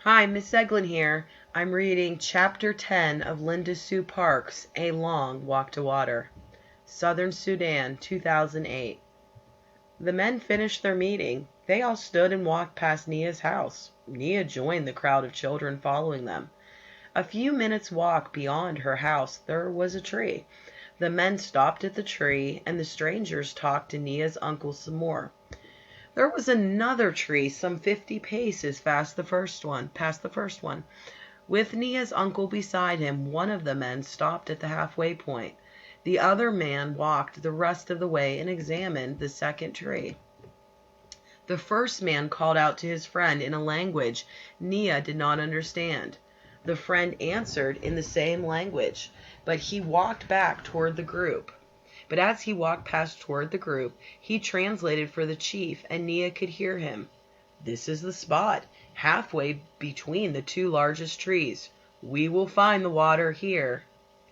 Hi, Miss Eglin here. I'm reading Chapter 10 of Linda Sue Parks' A Long Walk to Water. Southern Sudan, 2008. The men finished their meeting. They all stood and walked past Nia's house. Nia joined the crowd of children following them. A few minutes' walk beyond her house there was a tree. The men stopped at the tree, and the strangers talked to Nia's uncle some more. There was another tree some 50 paces past the first one. With Nia's uncle beside him, one of the men stopped at the halfway point. The other man walked the rest of the way and examined the second tree. The first man called out to his friend in a language Nia did not understand. The friend answered in the same language, but he walked back toward the group. But as he walked past toward the group, he translated for the chief, and Nia could hear him. "This is the spot, halfway between the two largest trees. We will find the water here."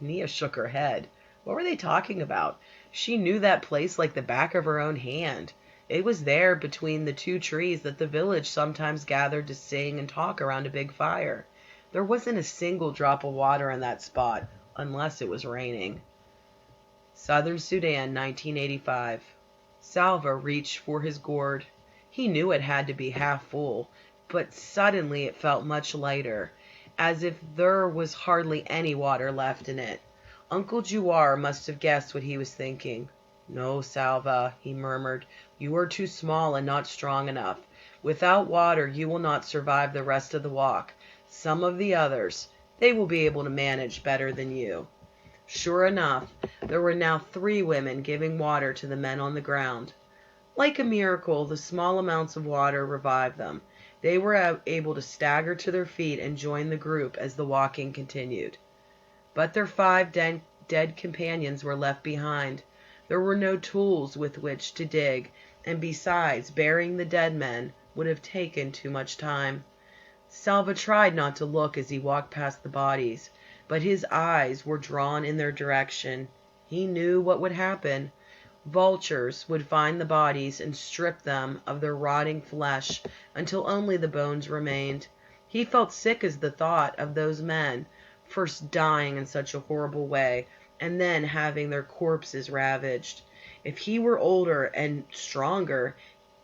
Nia shook her head. What were they talking about? She knew that place like the back of her own hand. It was there between the two trees that the village sometimes gathered to sing and talk around a big fire. There wasn't a single drop of water in that spot, unless it was raining. Southern Sudan, 1985. Salva reached for his gourd. He knew it had to be half full, but suddenly it felt much lighter, as if there was hardly any water left in it. Uncle Juar must have guessed what he was thinking. "No, Salva," he murmured. "You are too small and not strong enough. Without water you will not survive the rest of the walk. Some of the others, they will be able to manage better than you." Sure enough, there were now 3 women giving water to the men on the ground. Like a miracle, the small amounts of water revived them. They were able to stagger to their feet and join the group as the walking continued. But their 5 dead companions were left behind. There were no tools with which to dig, and besides, burying the dead men would have taken too much time. Salva tried not to look as he walked past the bodies, but his eyes were drawn in their direction. He knew what would happen. Vultures would find the bodies and strip them of their rotting flesh until only the bones remained. He felt sick as the thought of those men, first dying in such a horrible way, and then having their corpses ravaged. If he were older and stronger,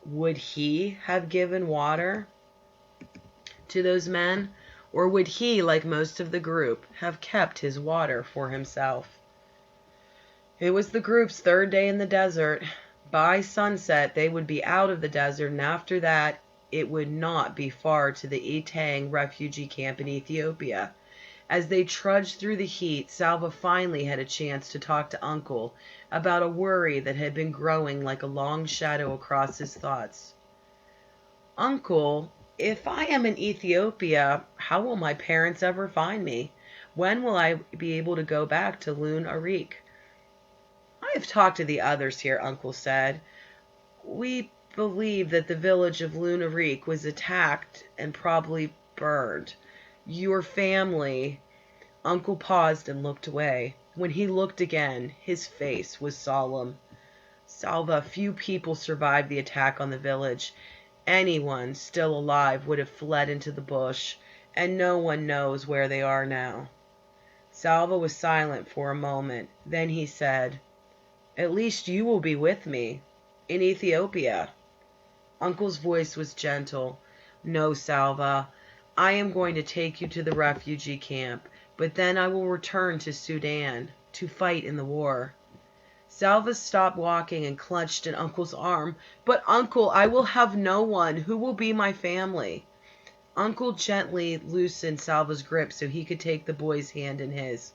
would he have given water to those men? Or would he, like most of the group, have kept his water for himself? It was the group's 3rd day in the desert. By sunset, they would be out of the desert, and after that, it would not be far to the Etang refugee camp in Ethiopia. As they trudged through the heat, Salva finally had a chance to talk to Uncle about a worry that had been growing like a long shadow across his thoughts. "Uncle, if I am in Ethiopia, how will my parents ever find me? When will I be able to go back to Loon Arik?" "I have talked to the others here," Uncle said. "We believe that the village of Loon Arik was attacked and probably burned. Your family—" Uncle paused and looked away. When he looked again, his face was solemn. "Salva, few people survived the attack on the village. Anyone still alive would have fled into the bush, and no one knows where they are now." Salva was silent for a moment. Then he said, "At least you will be with me in Ethiopia." Uncle's voice was gentle. "No, Salva. I am going to take you to the refugee camp, but then I will return to Sudan to fight in the war." Salva stopped walking and clutched at Uncle's arm. "But Uncle, I will have no one. Who will be my family?" Uncle gently loosened Salva's grip so he could take the boy's hand in his.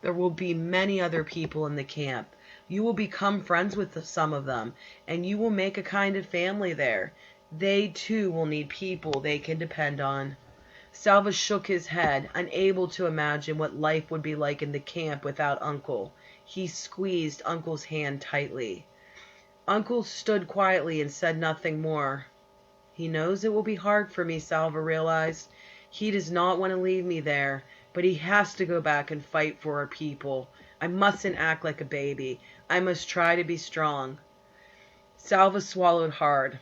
"There will be many other people in the camp. You will become friends with some of them, and you will make a kind of family there. They too will need people they can depend on." Salva shook his head, unable to imagine what life would be like in the camp without Uncle. He squeezed Uncle's hand tightly. Uncle stood quietly and said nothing more. "He knows it will be hard for me," Salva realized. "He does not want to leave me there, but he has to go back and fight for our people. I mustn't act like a baby. I must try to be strong." Salva swallowed hard.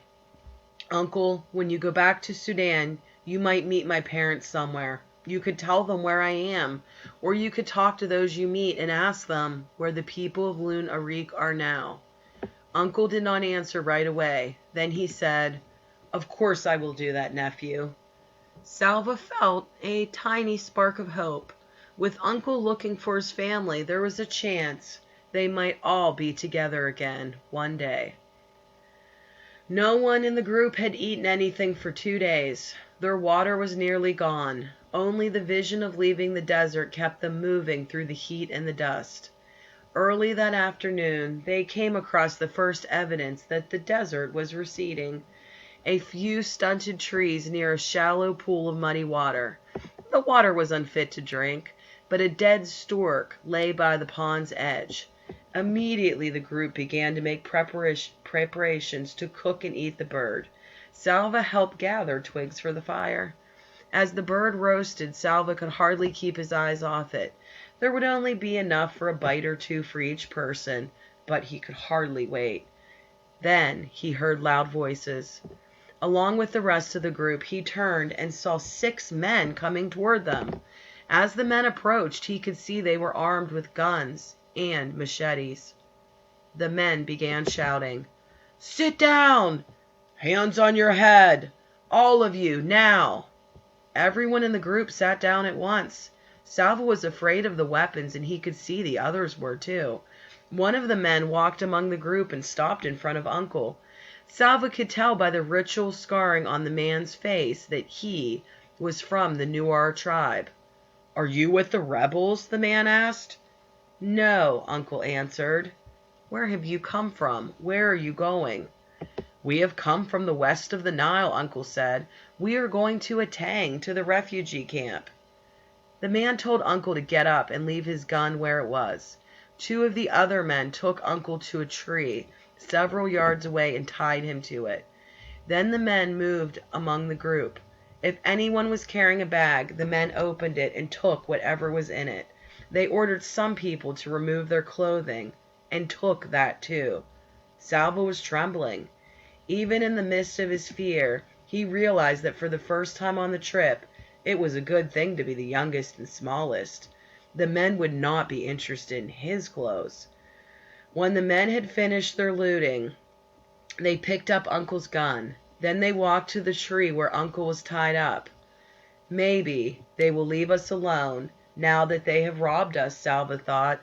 "Uncle, when you go back to Sudan, You might meet my parents somewhere. You could tell them where I am, or you could talk to those you meet and ask them where the people of Lun Arik are now." Uncle did not answer right away. Then he said, "Of course I will do that, nephew." Salva felt a tiny spark of hope. With Uncle looking for his family, there was a chance they might all be together again one day. No one in the group had eaten anything for 2 days. Their water was nearly gone. Only the vision of leaving the desert kept them moving through the heat and the dust. Early that afternoon, they came across the first evidence that the desert was receding. A few stunted trees near a shallow pool of muddy water. The water was unfit to drink, but a dead stork lay by the pond's edge. Immediately the group began to make preparations to cook and eat the bird. Salva helped gather twigs for the fire. As the bird roasted, Salva could hardly keep his eyes off it. There would only be enough for a bite or two for each person, but he could hardly wait. Then he heard loud voices. Along with the rest of the group, he turned and saw 6 men coming toward them. As the men approached, he could see they were armed with guns and machetes. The men began shouting, "Sit down! Hands on your head! All of you, now!" Everyone in the group sat down at once. Salva was afraid of the weapons, and he could see the others were too. One of the men walked among the group and stopped in front of Uncle. Salva could tell by the ritual scarring on the man's face that he was from the Nuar tribe. "Are you with the rebels?" the man asked. "No," Uncle answered. "Where have you come from? Where are you going?" "We have come from the west of the Nile," Uncle said. "We are going to Atang, to the refugee camp." The man told Uncle to get up and leave his gun where it was. 2 of the other men took Uncle to a tree several yards away and tied him to it. Then the men moved among the group. If anyone was carrying a bag, the men opened it and took whatever was in it. They ordered some people to remove their clothing and took that too. Salva was trembling. Even in the midst of his fear, he realized that for the first time on the trip, it was a good thing to be the youngest and smallest. The men would not be interested in his clothes. When the men had finished their looting, they picked up Uncle's gun. Then they walked to the tree where Uncle was tied up. "Maybe they will leave us alone now that they have robbed us," Salva thought.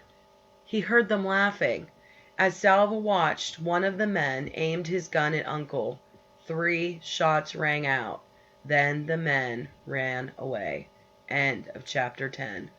He heard them laughing. As Salva watched, one of the men aimed his gun at Uncle. 3 shots rang out. Then the men ran away. End of chapter 10.